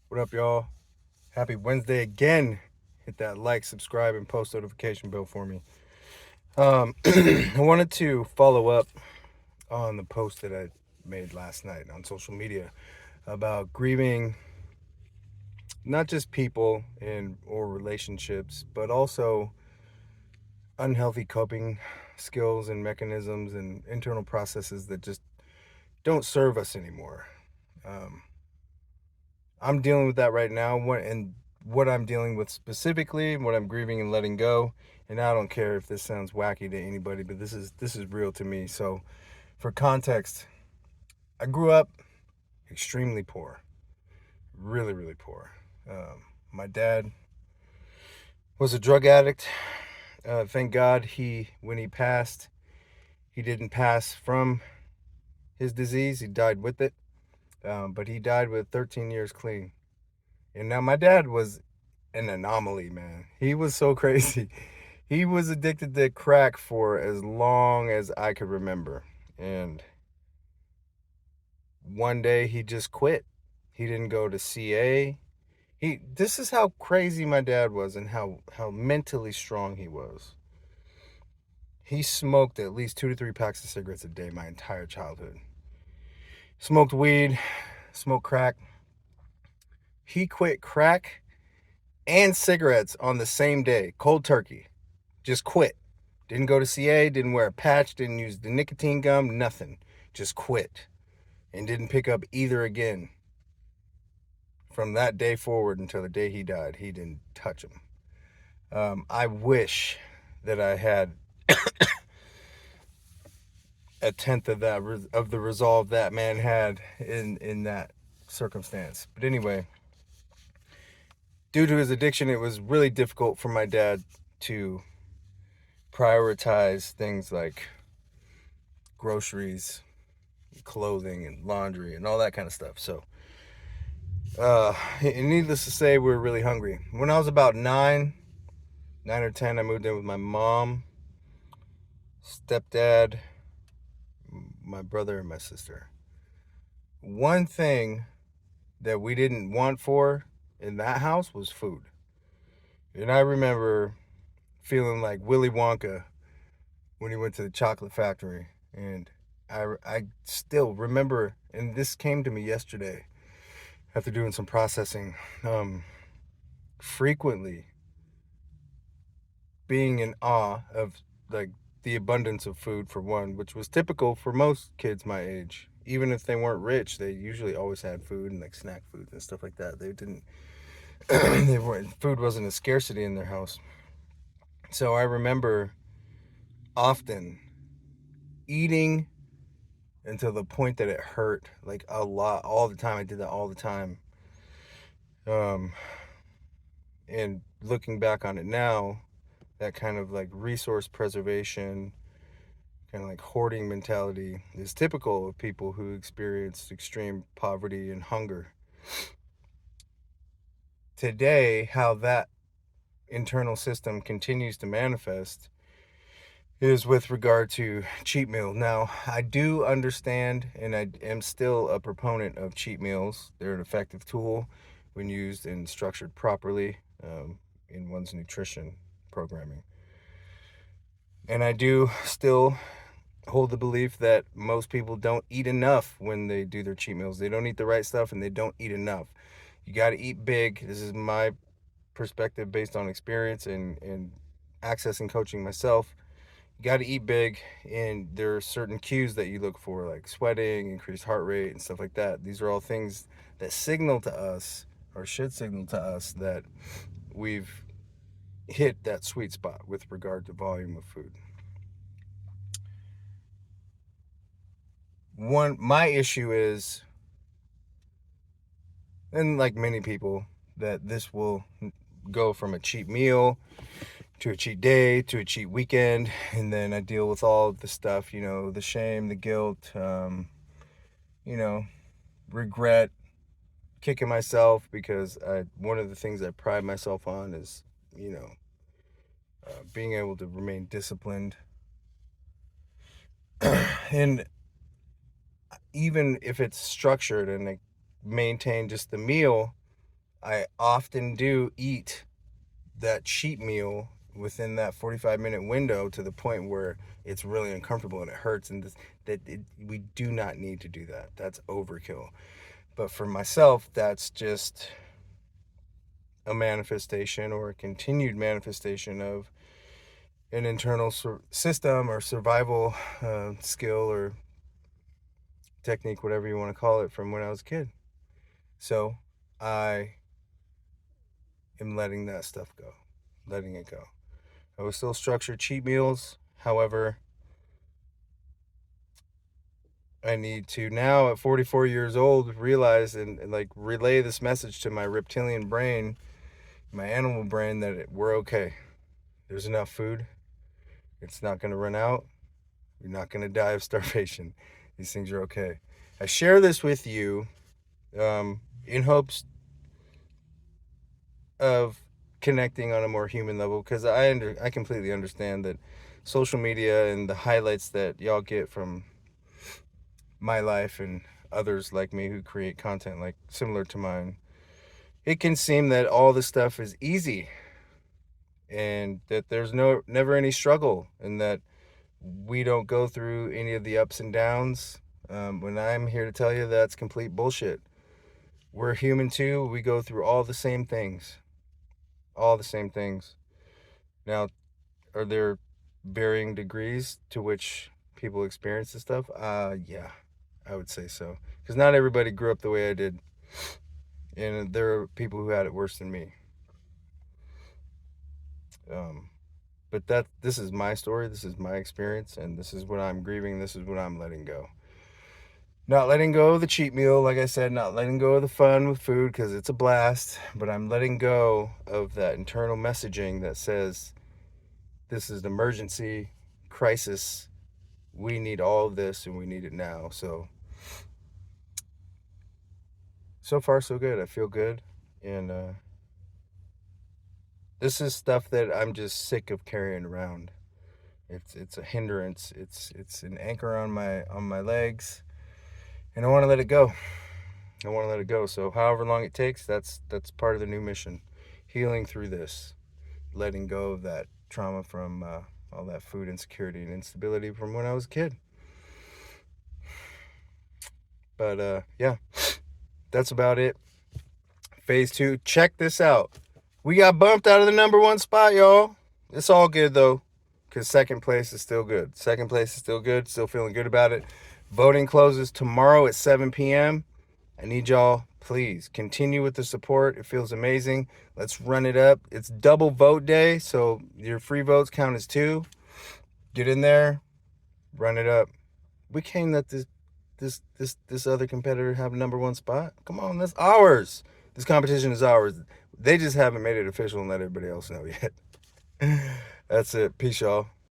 What up, y'all? Happy Wednesday again. Hit that like, subscribe, and post notification bell for me. I wanted to follow up on the post that I made last night on social media about grieving not just people and or relationships, but also unhealthy coping skills and mechanisms and internal processes that just don't serve us anymore. Um, I'm dealing with that right now. What I'm dealing with specifically, what I'm grieving and letting go. And I don't care if this sounds wacky to anybody, but this is real to me. So, for context, I grew up extremely poor, really really poor. My dad was a drug addict. Thank God when he passed, he didn't pass from his disease. He died with it, but he died with 13 years clean. And now my dad was an anomaly, man. He was so crazy. He was addicted to crack for as long as I could remember. And one day he just quit. He didn't go to CA. This is how crazy my dad was and how mentally strong he was. He smoked at least 2 to 3 packs of cigarettes a day my entire childhood. Smoked weed, smoked crack. He quit crack and cigarettes on the same day, cold turkey. Just quit. Didn't go to CA, didn't wear a patch, didn't use the nicotine gum, nothing. Just quit. And didn't pick up either again. From that day forward until the day he died, he didn't touch them. I wish that I had a tenth of of the resolve that man had in that circumstance. But anyway, due to his addiction, it was really difficult for my dad to prioritize things like groceries, clothing, and laundry, and all that kind of stuff. So, and needless to say, we were really hungry. When I was about 9 or 10, I moved in with my mom, stepdad, my brother, and my sister. One thing that we didn't want for in that house was food. And I remember feeling like Willy Wonka when he went to the chocolate factory. And I still remember, and this came to me yesterday after doing some processing, frequently being in awe of like the abundance of food for one, which was typical for most kids my age. Even if they weren't rich, they usually always had food and like snack foods and stuff like that. They didn't they weren't food wasn't a scarcity in their house. So I remember often eating until the point that it hurt, like a lot, all the time. I did that all the time. Um, and looking back on it now, that kind of like resource preservation, kind of like hoarding mentality is typical of people who experience extreme poverty and hunger. Today, how that internal system continues to manifest is with regard to cheat meals. Now, I do understand and I am still a proponent of cheat meals. They're an effective tool when used and structured properly in one's nutrition programming. And I do still hold the belief that most people don't eat enough when they do their cheat meals. They don't eat the right stuff and they don't eat enough. You got to eat big. This is my perspective based on experience and accessing coaching myself. You got to eat big, and there are certain cues that you look for, like sweating, increased heart rate, and stuff like that. These are all things that signal to us, or should signal to us, that we've hit that sweet spot with regard to volume of food. My issue is, and like many people, that this will go from a cheat meal to a cheat day to a cheat weekend, and then I deal with all of the stuff, the shame, the guilt, you know, regret, kicking myself because one of the things I pride myself on is, you know, being able to remain disciplined. And even if it's structured and I maintain just the meal, I often do eat that cheat meal within that 45-minute window to the point where it's really uncomfortable and it hurts, and we do not need to do that. That's overkill. But for myself, that's just a manifestation or a continued manifestation of an internal system or survival skill or technique, whatever you want to call it, from when I was a kid. So I am letting that stuff go, letting it go. I will still structure cheat meals. However, I need to now at 44 years old realize and like relay this message to my reptilian brain, my animal brain, that we're okay. There's enough food. It's not going to run out. You're not going to die of starvation. These things are okay. I share this with you in hopes of connecting on a more human level, because I completely understand that social media and the highlights that y'all get from my life and others like me who create content like similar to mine, it can seem that all this stuff is easy and that there's never any struggle, and that we don't go through any of the ups and downs. When I'm here to tell you that's complete bullshit. We're human too. We go through all the same things. All the same things. Now, are there varying degrees to which people experience this stuff? Yeah, I would say so. Because not everybody grew up the way I did. And there are people who had it worse than me. But this is my story, this is my experience, and this is what I'm grieving, this is what I'm letting go. Not letting go of the cheat meal, like I said, not letting go of the fun with food because it's a blast, but I'm letting go of that internal messaging that says this is an emergency, crisis, we need all of this and we need it now. So far so good. I feel good, and this is stuff that I'm just sick of carrying around. It's a hindrance. It's an anchor on my legs, and I want to let it go. I want to let it go. So however long it takes, that's part of the new mission. Healing through this, letting go of that trauma from all that food insecurity and instability from when I was a kid. But yeah, that's about it. Phase 2. Check this out. We got bumped out of the #1 spot, y'all. It's all good though, because second place is still good. Second place is still good. Still feeling good about it. Voting closes tomorrow at 7 p.m. I need y'all, please continue with the support. It feels amazing. Let's run it up. It's double vote day, so your free votes count as 2. Get in there, run it up. We can't let this other competitor have a #1 spot. Come on, that's ours. This competition is ours. They just haven't made it official and let everybody else know yet. That's it. Peace, y'all.